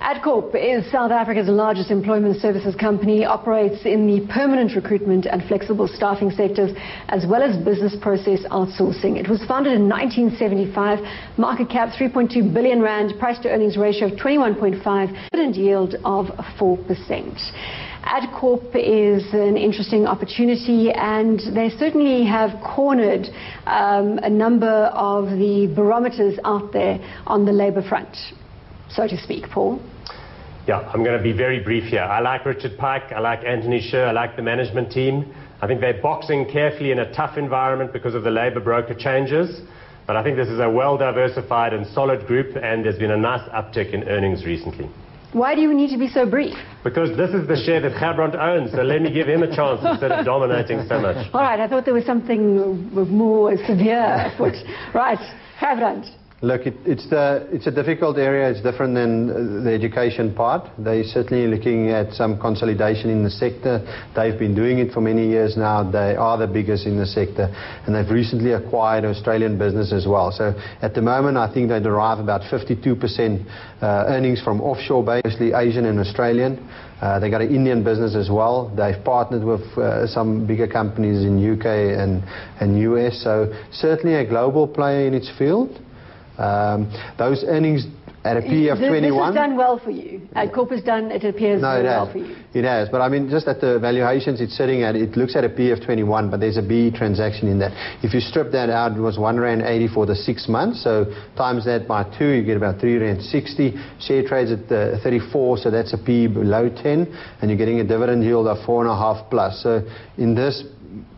Adcorp is South Africa's largest employment services company, operates in the permanent recruitment and flexible staffing sectors, as well as business process outsourcing. It was founded in 1975, market cap 3.2 billion rand, price to earnings ratio of 21.5, dividend yield of 4%. Adcorp is an interesting opportunity, and they certainly have cornered a number of the barometers out there on the labour front, so to speak. Paul? Yeah, I'm going to be very brief here. I like Richard Pike, I like Anthony Scher, I like the management team. I think they're boxing carefully in a tough environment because of the labour broker changes. But I think this is a well-diversified and solid group, and there's been a nice uptick in earnings recently. Why do you need to be so brief? Because this is the share that Gerbrand owns, so let me give him a chance instead of dominating so much. All right, I thought there was something more severe afoot. Right, Gerbrand. Look, it's a difficult area. It's different than the education part. They're certainly looking at some consolidation in the sector. They've been doing it for many years now. They are the biggest in the sector, and they've recently acquired Australian business as well. So at the moment, I think they derive about 52% earnings from offshore base, mostly Asian and Australian. They got an Indian business as well. They've partnered with some bigger companies in UK and US. So certainly a global player in its field. Those earnings at a PE of 21. This has done well for you. Adcorp has done, it appears, well for you. It has, but I mean, just at the valuations it's sitting at, it looks at a PE of 21, but there's a BE transaction in that. If you strip that out, it was R1.80 for the 6 months, so times that by 2, you get about R3.60. Share trades at 34, so that's a PE below 10, and you're getting a dividend yield of 4.5 plus. So in this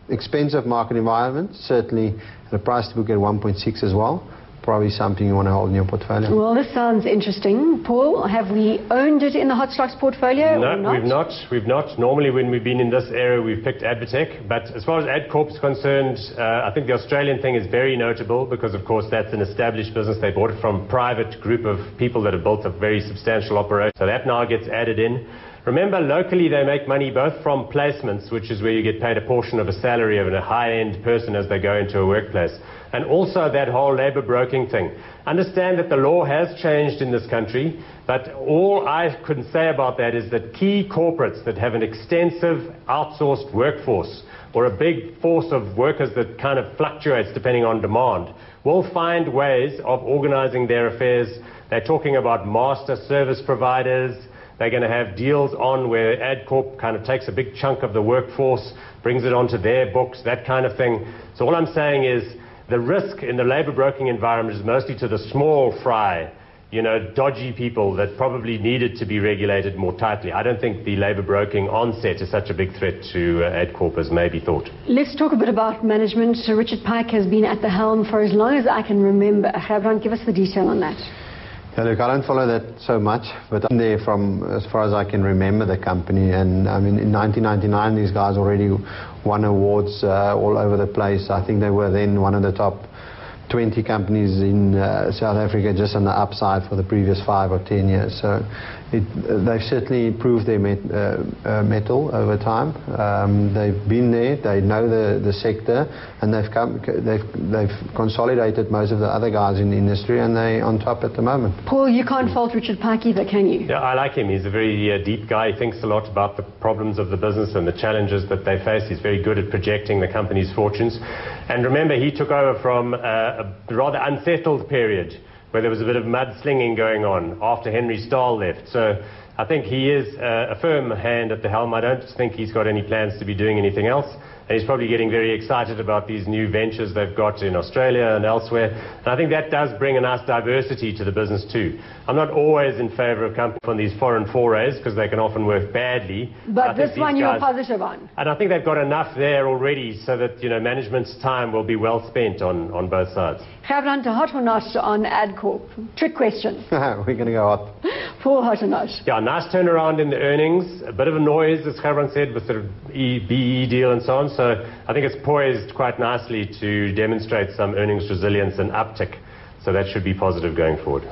expensive market environment, certainly the price to book at 1.6 as well. Probably something you want to hold in your portfolio. Well, this sounds interesting. Paul, have we owned it in the hot stocks portfolio? No, or not? We've not. Normally when we've been in this area, we've picked Advotech. But as far as Adcorp is concerned, I think the Australian thing is very notable because, of course, that's an established business. They bought it from a private group of people that have built a very substantial operation. So that now gets added in. Remember, locally they make money both from placements, which is where you get paid a portion of a salary of a high-end person as they go into a workplace, and also that whole labour broking thing. Understand that the law has changed in this country, but all I can say about that is that key corporates that have an extensive outsourced workforce or a big force of workers that kind of fluctuates depending on demand will find ways of organising their affairs. They're talking about master service providers. They're going to have deals on where Adcorp kind of takes a big chunk of the workforce, brings it onto their books, that kind of thing. So all I'm saying is the risk in the labour broking environment is mostly to the small fry, dodgy people that probably needed to be regulated more tightly. I don't think the labour broking onset is such a big threat to Adcorp as maybe thought. Let's talk a bit about management. So Richard Pike has been at the helm for as long as I can remember. Gerbrand, give us the detail on that. Yeah, look, I don't follow that so much, but I'm there from as far as I can remember the company. And I mean, in 1999, these guys already won awards all over the place. I think they were then one of the top 20 companies in South Africa just on the upside for the previous 5 or 10 years. So they've certainly improved their mettle over time. They've been there, they know the sector, and they've consolidated most of the other guys in the industry, and they're on top at the moment. Paul, you can't fault Richard Pike either, can you? Yeah, I like him. He's a very deep guy. He thinks a lot about the problems of the business and the challenges that they face. He's very good at projecting the company's fortunes. And remember, he took over from a rather unsettled period where there was a bit of mudslinging going on after Henry Stahl left. So I think he is a firm hand at the helm. I don't think he's got any plans to be doing anything else. And he's probably getting very excited about these new ventures they've got in Australia and elsewhere. And I think that does bring a nice diversity to the business too. I'm not always in favour of companies on these foreign forays because they can often work badly. But this one you're positive on. And I think they've got enough there already so that management's time will be well spent on both sides. Gerbrand, hot or not on Adcorp? Trick question. We're going to go hot. Paul, hot or not? Yeah, nice turnaround in the earnings. A bit of a noise, as Gerbrand said, with the BE deal and so on. So I think it's poised quite nicely to demonstrate some earnings resilience and uptick. So that should be positive going forward.